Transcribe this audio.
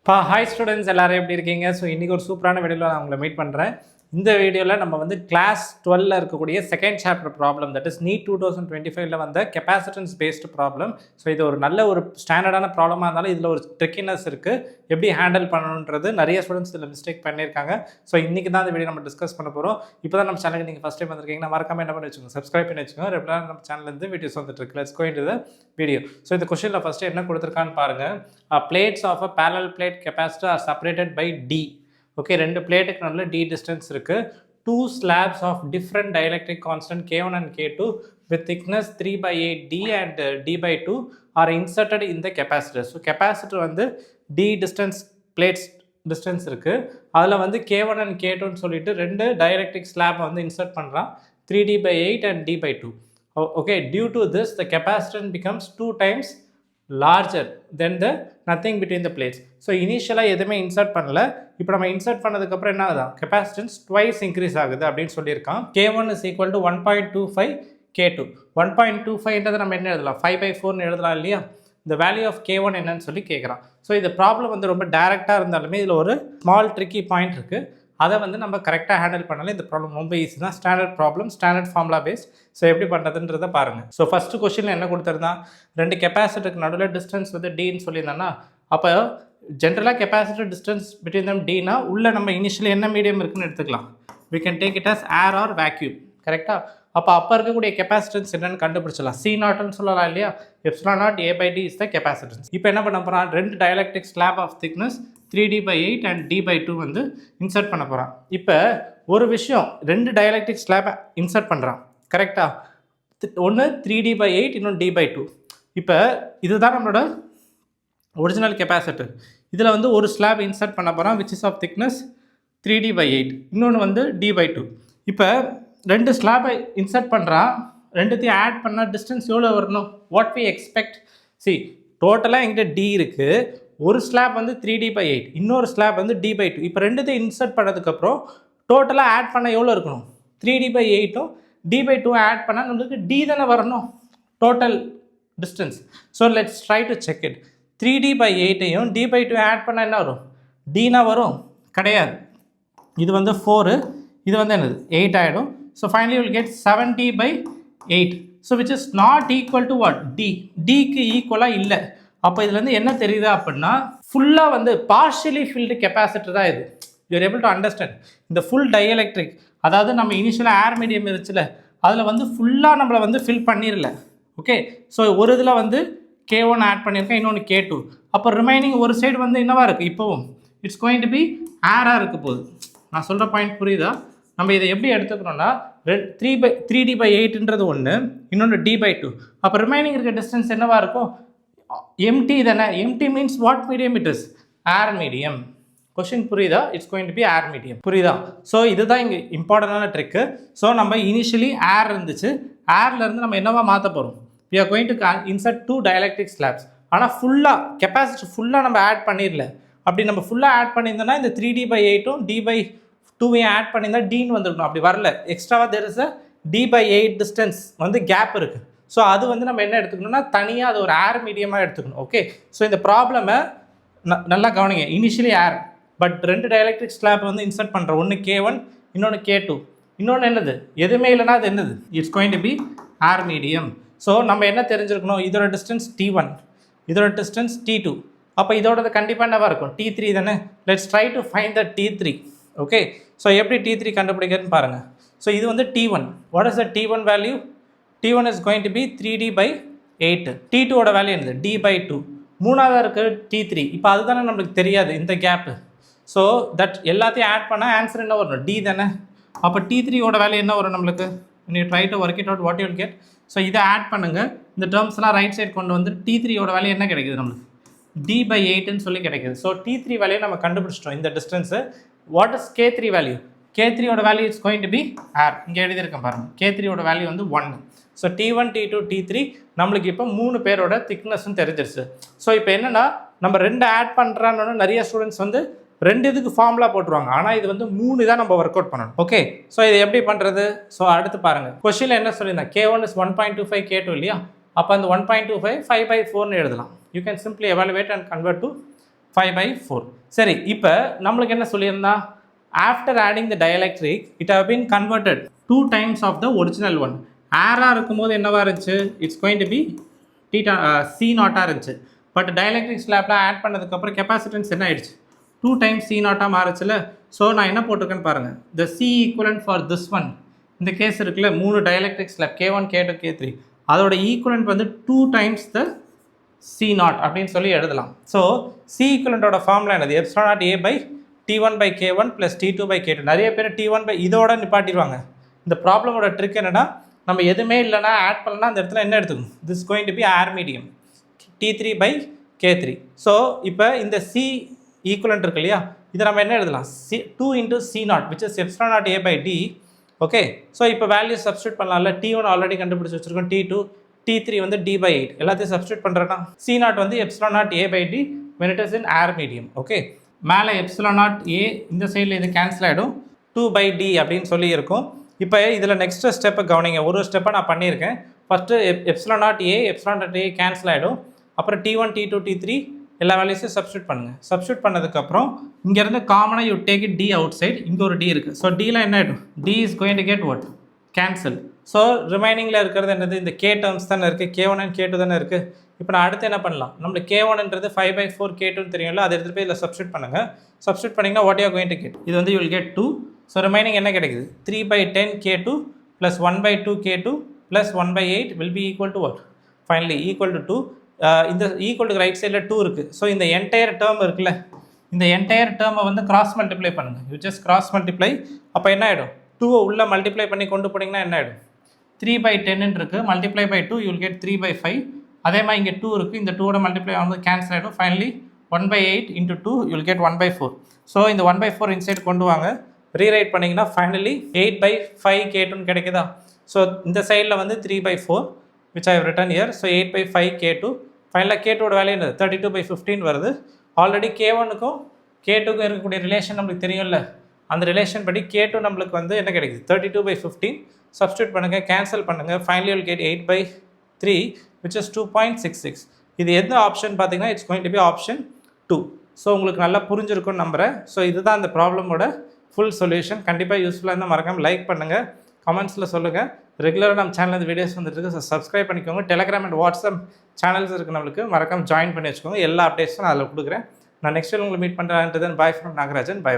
Hi students எல்லாரும் எப்படி இருக்கீங்க? ஸோ இன்றைக்கி ஒரு சூப்பரான வீடியோவில் நான் உங்களை மீட் பண்ணுறேன். இந்த வீடியோவில் நம்ம வந்து கிளாஸ் 12ல் இருக்கக்கூடிய second chapter problem, that is NEET 2025ல் வந்த கெப்பாசிட்டன்ஸ் பேஸ்டு ப்ராப்ளம். ஸோ இது ஒரு நல்ல ஒரு ஸ்டாண்டர்டான ப்ராப்ளமாக இருந்தாலும் இதில் ஒரு ட்ரிக்கினஸ் இருக்குது. எப்படி ஹேண்டில் பண்ணணுன்றது நிறைய ஸ்டூடெண்ட்ஸ் இதில் மிஸ்டேக் பண்ணியிருக்காங்க. ஸோ இன்றைக்கி தான் இந்த வீடியோ நம்ம டிஸ்கஸ் பண்ண போகிறோம். இப்போ தான் நம்ம சேனலுக்கு நீங்கள் ஃபஸ்ட் டைம் வந்திருக்கீங்கன்னா மறக்காம என்ன பண்ணி வச்சுக்கோங்க, சப்ஸ்கிரைப் பண்ணி வச்சுக்கோங்க. ரெகுலராக நம்ம சேனல்லேருந்து வீடியோஸ் வந்துட்டு இருக்கு. Let's go into the video. So இந்த கொஸ்டினில் ஃபஸ்ட்டு என்ன கொடுத்துருக்கான்னு பாருங்கள். Plates of a parallel plate capacitor are separated by D. Okay, ரெண்டு பிளேட்டுக்கு நடுவில் D டிஸ்டன்ஸ் இருக்குது. Two slabs of different dielectric constant K1 and K2 with thickness 3/8 D and D/2 are inserted in the capacitor. So capacitor வந்து D distance plates distance இருக்குது. அதில் வந்து K1 and K2ன்னு சொல்லிட்டு ரெண்டு dielectric slab வந்து insert பண்ணுறான், 3D/8 and D/2. Okay, due to this the capacitance becomes 2 times larger than the nothing between the plates. So இனிஷியலாக எதுவுமே இன்சர்ட் பண்ணல. இப்போ நம்ம இன்சர்ட் பண்ணதுக்கப்புறம் என்ன ஆகுதா, கெப்பாசிட்டன்ஸ் ட்வைஸ் இன்க்ரீஸ் ஆகுது அப்படின்னு சொல்லியிருக்கான். K1 is equal to 1.25 K2. 1.25ன்றது நம்ம என்ன எழுதலாம், 5/4ன்னு எழுதலாம் இல்லையா? இந்த வேல்யூ ஆஃப் K1 என்னன்னு சொல்லி கேட்குறான். ஸோ இந்த ப்ராப்ளம் வந்து ரொம்ப டேரெக்டாக இருந்தாலுமே இதில் ஒரு ஸ்மால் ட்ரிக்கி பாயிண்ட் இருக்குது. அதை வந்து நம்ம கரெக்டாக ஹேண்டில் பண்ணாலே இந்த ப்ராப்ளம் ரொம்ப ஈஸி தான். Standard problem, standard formula base. So எப்படி பண்ணுறதுன்றதை பாருங்கள். ஸோ ஃபஸ்ட்டு கொஸ்டினில் என்ன கொடுத்துருந்தான், ரெண்டு கெப்பாசிட்டருக்கு நடுவில் டிஸ்டன்ஸ் வந்து டின்னு சொல்லியிருந்தான்னா, அப்போ ஜென்ரலாக கெப்பாசிட்டர் டிஸ்டன்ஸ் பிட்வீன் தம் டினா உள்ள நம்ம இனிஷியலி என்ன மீடியம் இருக்குன்னு எடுத்துக்கலாம். we can take it as air or vacuum. கரெக்டாக? அப்போ இருக்கக்கூடிய கெப்பாசிட்டன்ஸ் என்னென்னு கண்டுபிடிச்சலாம். C0ன்னு சொல்லலாம் இல்லையா? ε0 A/D is the capacitance. இப்போ என்ன பண்ண போகிறான், ரெண்டு dielectric slab of thickness 3D/8 and D/2 வந்து இன்சர்ட் பண்ண போகிறான். இப்போ ஒரு விஷயம், ரெண்டு dielectric slab இன்சர்ட் பண்ணுறான், கரெக்டாக? ஒன்று 3D/8, இன்னொன்று D/2. இப்போ இதுதான் நம்மளோட ஒரிஜினல் கெப்பாசிட்டர். இதில் வந்து ஒரு ஸ்லாப் இன்சர்ட் பண்ண போகிறான் which is of thickness 3D/8, இன்னொன்று வந்து D/2. இப்போ ரெண்டு ஸ்லாபை இன்சர்ட் பண்ணுறான், ரெண்டுத்தையும் ஆட் பண்ணால் டிஸ்டன்ஸ் எவ்வளோ வரணும், வாட் வி எக்ஸ்பெக்ட். டோட்டலாக எங்கிட்ட D இருக்குது, ஒரு ஸ்லாப் வந்து 3D/8, இன்னொரு ஸ்லாப் வந்து D/2. இப்போ ரெண்டுத்தையும் இன்சர்ட் பண்ணதுக்கப்புறம் டோட்டலாக ஆட் பண்ண எவ்வளோ இருக்கணும், 3D/8ம் D/2 ஆட் பண்ணால் நம்மளுக்கு D தானே வரணும் total distance. So let's try to check it. 3D/8ஐயும் D/2 ஆட் பண்ணால் என்ன வரும், Dனா வரும்? கிடையாது. இது வந்து 4, இது வந்து என்னது 8 ஆகிடும். So finally will get 7D/8. So which is not equal to what, D. Dக்கு ஈக்குவலாக இல்லை. அப்போ இதுலேருந்து என்ன தெரியுது அப்படின்னா, ஃபுல்லாக வந்து பார்ஷியலி ஃபில்டு கெப்பாசிட்டர் தான் இது. You are able to understand. இந்த ஃபுல் டைஎலக்ட்ரிக், அதாவது நம்ம இனிஷியலாக ஏர் மீடியம் இருந்துச்சுல, அதில் வந்து ஃபுல்லாக நம்மளை வந்து ஃபில் பண்ணிடல. ஓகே, ஸோ ஒரு இதில் வந்து K1 ஆட் பண்ணியிருக்கேன், இன்னொன்று K2. அப்போ ரிமைனிங் ஒரு சைடு வந்து என்னவா இருக்குது, இப்போவும் இட்ஸ் கோயிங் டு பி ஏராக இருக்க போகுது. நான் சொல்கிற பாயிண்ட் புரியுதா? நம்ம இதை எப்படி எடுத்துக்கணும்னா, 3D/8ன்றது ஒன்று, இன்னொன்று D/2. அப்போ ரிமைனிங் இருக்க டிஸ்டன்ஸ் என்னவா இருக்கும், எம்டி தானே. Empty means what medium it is, air medium. Question புரியுதா? It's going to be air medium. புரியுதா? ஸோ இதுதான் இங்கே இம்பார்ட்டண்டான ட்ரிக்கு. ஸோ நம்ம இனிஷியலி ஏர் இருந்துச்சு, ஏர்லேருந்து நம்ம என்னவா மாற்ற போகிறோம், we are going to insert 2 dielectric slabs. ஆனால் ஃபுல்லாக கெப்பாசிட்டி ஃபுல்லாக நம்ம ஆட் பண்ணிடல. அப்படி நம்ம ஃபுல்லாக ஆட் பண்ணியிருந்தோன்னா இந்த 3D/8ம் D/2ஐயும் ஆட் பண்ணியிருந்தால் Dன்னு வந்துருக்கணும். அப்படி வரல, எக்ஸ்ட்ராவாக there is a D/8 distance வந்து கேப் இருக்குது. ஸோ அது வந்து நம்ம என்ன எடுத்துக்கணும்னா, தனியாக அது ஒரு ஏர் மீடியமாக எடுத்துக்கணும். ஓகே, ஸோ இந்த ப்ராப்ளமை நல்லா கவனிங்க. இனிஷியலி ஏர், பட் ரெண்டு டைஎலக்ட்ரிக் ஸ்லாப் வந்து இன்சர்ட் பண்ணுறோம், ஒன்று K1, இன்னொன்று K2. இன்னொன்று என்னது, எதுவுமே இல்லைனா அது என்னது, it's going to be air medium. So நம்ம என்ன தெரிஞ்சிருக்கணும், இதோட டிஸ்டன்ஸ் T1, இதோட டிஸ்டன்ஸ் T2. அப்போ இதோட கண்டிப்பாக என்னவாக இருக்கும், T3 தானே. Let's try to find the T3. Okay, so எப்படி T3 கண்டுபிடிக்கிறதுன்னு பாருங்கள். ஸோ இது வந்து T1. What is the T1 value? T1 is going to be 3D/8. T2ஓட வேல்யூ என்னது, D/2. மூணாவதாக இருக்குது T3. இப்போ அதுதானே நம்மளுக்கு தெரியாது, இந்த கேப்பு. ஸோ தட் எல்லாத்தையும் ஆட் பண்ணால் ஆன்சர் என்ன வரும், D தானே. அப்போ T3ஓட வேல்யூ என்ன வரும் நம்மளுக்கு, when you try to work it out what you will get. So இதை ஆட் பண்ணுங்கள், இந்த டேர்ம்ஸ்லாம் ரைட் சைட் கொண்டு வந்து T3ஓட வேல்யூ என்ன கிடைக்குது நம்மளுக்கு, D/8ன்னு சொல்லி கிடைக்குது. ஸோ T3 வேல்யூ நம்ம கண்டுபிடிச்சிட்டோம் இந்த distance. What is K3 value? K3ஓட value it's going to be R. இங்கே எழுதியிருக்கேன் பாருங்கள், K3ஓட வேல்யூ வந்து 1. ஸோ T1, T2, T3 நம்மளுக்கு இப்போ 3 பேரோட திக்னஸும் தெரிஞ்சிருச்சு. ஸோ இப்போ என்னென்னா, நம்ம ரெண்டு ஆட் பண்ணுறான்னு நிறைய ஸ்டூடெண்ட்ஸ் வந்து ரெண்டு இதுக்கு ஃபார்முலா போட்டுருவாங்க, ஆனால் இது வந்து 3 தான் நம்ம ஒர்க் அவுட் பண்ணணும். ஓகே, ஸோ இது எப்படி பண்ணுறது? ஸோ அடுத்து பாருங்கள், கொஸ்டினில் என்ன சொல்லியிருந்தேன், K1 is 1.25 K2 இல்லையா? அப்போ அந்த 1.25 5/4ன்னு எழுதலாம். You can simply evaluate and convert to 5/4. சரி, இப்போ நம்மளுக்கு என்ன சொல்லியிருந்தா, after adding the dielectric it have been converted 2 times of the original one. ஏராக இருக்கும்போது என்னவா இருந்துச்சு, it's going to be theta C0 இருந்துச்சு. பட் டயலெக்ட்ரிக் ஸ்லாப்ல ஆட் பண்ணதுக்கப்புறம் கெப்பாசிட்டன்ஸ் என்ன ஆயிடுச்சு, 2 times C0 மாறுச்சுல. ஸோ நான் என்ன போட்டிருக்கேன்னு பாருங்கள், த C equivalent for this one, இந்த கேஸ் இருக்குல்ல, 3 dielectric slab K1 K2 K3, அதோட ஈக்குவலன்ட் வந்து 2 times த C0 அப்படின்னு சொல்லி எழுதலாம். ஸோ C ஈக்குவலண்ட்டோட ஃபார்முலா என்னது, ε0A/T1/K1 + T2/K2. நிறைய பேர் T1 இதோட நிப்பாட்டிடுவாங்க. இந்த ப்ராப்ளமோட ட்ரிக் என்னென்னா, நம்ம எதுவுமே இல்லைனா ஆட் பண்ணலாம், அந்த இடத்துல என்ன எடுத்துக்கணும், this going to be air medium T3/K3. So இப்போ இந்த C ஈக்குவலண்ட் இருக்கு இல்லையா, இதை நம்ம என்ன எழுதலாம், 2 × C0 which is ε0A/D. Okay, so இப்போ வேல்யூ சப்ஸ்டியூட் பண்ணலாம்ல. T1 ஆல்ரெடி கண்டுபிடிச்சி வச்சுருக்கோம், T2, T3 வந்து D/8, எல்லாத்தையும் சப்ஸ்டியூட் பண்ணுறேன்னா C0 வந்து ε0A/D when it is in air medium. Okay, மேலே ε0A, இந்த சைடில் இது கேன்சல் ஆகிடும், 2/D அப்படின்னு சொல்லி இருக்கும். இப்போ இதில் நெக்ஸ்ட் ஸ்டெப்பை கவனிங்க, ஒரு ஸ்டெப்பை நான் பண்ணியிருக்கேன். ஃபஸ்ட்டு ε0A கேன்சல் ஆகிடும். அப்புறம் T1, T2, T3 எல்லா வேல்யூஸையும் சப்ஸ்டியூட் பண்ணுங்கள். சப்ஸ்டியூட் பண்ணதுக்கப்புறம் இங்கேருந்து காமனாக you take it D outside, இங்கே ஒரு D இருக்குது. ஸோ Dயில் என்ன ஆகிடும், D is going to get what, cancel. So ரிமைனிங்கில் இருக்கிறது என்னது, இந்த K டேர்ம்ஸ் தானே இருக்குது, K1 and K2 தானே இருக்குது. இப்போ நான் அடுத்து என்ன பண்ணலாம், நம்மளுக்கு K1ன்றது 5/4 K2 தெரியும்ல, அதை எடுத்துகிட்டு போய் இதில் சப்ஸ்டியூட் பண்ணுங்கள். சப்ஸ்டியூட் பண்ணிங்கன்னா what you are going to get, இது வந்து you will get 2. So remaining என்ன கிடைக்குது, 3/10 K2 + 1/2 K2 + 1/8 will be equal to what, finally equal to 2. இந்த ஈக்குவல் டு ரைட் சைடில் 2 இருக்குது. ஸோ இந்த என்டையர் டேர்ம் இருக்குல்ல, இந்த என்டையர் டேர்மை வந்து கிராஸ் மல்டிப்ளை பண்ணுங்கள். You just cross multiply. அப்போ என்ன ஆகிடும், 2 உள்ளே மல்டிப்ளை பண்ணி கொண்டு போனீங்கன்னா என்ன ஆகிடும், 3/10 இருக்குது, multiply by 2 you will get 3/5. அதே மாதிரி இங்கே 2 இருக்குது, இந்த 2ஓட மல்டிப்ளை வந்து கேன்சல் ஆகிடும். Finally 1/8 × 2 you will get 1/4. So இந்த 1/4 இன்சைட் கொண்டு வாங்க, ரீரைட் பண்ணிங்கன்னா ஃபைனலி 8/5 K2 கிடைக்குதா. ஸோ இந்த சைடில் வந்து 3/4 which I have written here. So 8/5 K2. ஃபைனலாக K2ஓட வேல்யூ என்னது, 32/15 வருது. ஆல்ரெடி K1க்கும் K2க்கும் இருக்கக்கூடிய ரிலேஷன் நம்மளுக்கு தெரியும்ல, அந்த ரிலேஷன் படி K2 நம்மளுக்கு வந்து என்ன கிடைக்குது, 32/15. சப்ஸ்டியூட் பண்ணுங்கள், கேன்சல் பண்ணுங்கள், finally will get 8/3 which is 2.66. இது எந்த ஆப்ஷன் பார்த்தீங்கன்னா it's going to be option 2. So உங்களுக்கு நல்லா புரிஞ்சிருக்கும்னு நம்புகிறேன். ஸோ இதுதான் அந்த ப்ராப்ளமோட ஃபுல் சொல்யூஷன். கண்டிப்பாக யூஸ்ஃபுல்லாக இருந்தால் மறக்காமல் லைக் பண்ணுங்கள், கமெண்ட்ஸில் சொல்லுங்கள். ரெகுலராக நம்ம சேனலில் வீடியோஸ் வந்துட்டு இருக்கு. ஸோ சப்ஸ்கிரைப் பண்ணிக்கோங்க. டெலிகிராம் அண்ட் வாட்ஸ்அப் சேனல்ஸ் இருக்குது நம்மளுக்கு, மறக்காமல் ஜாயின் பண்ணி வச்சுக்கோங்க. எல்லா அப்டேட்ஸும் நான் அதில் கொடுக்குறேன். நான் நெக்ஸ்ட் உங்களை மீட் பண்ணுறேன். Bye from Nagarajan. பை.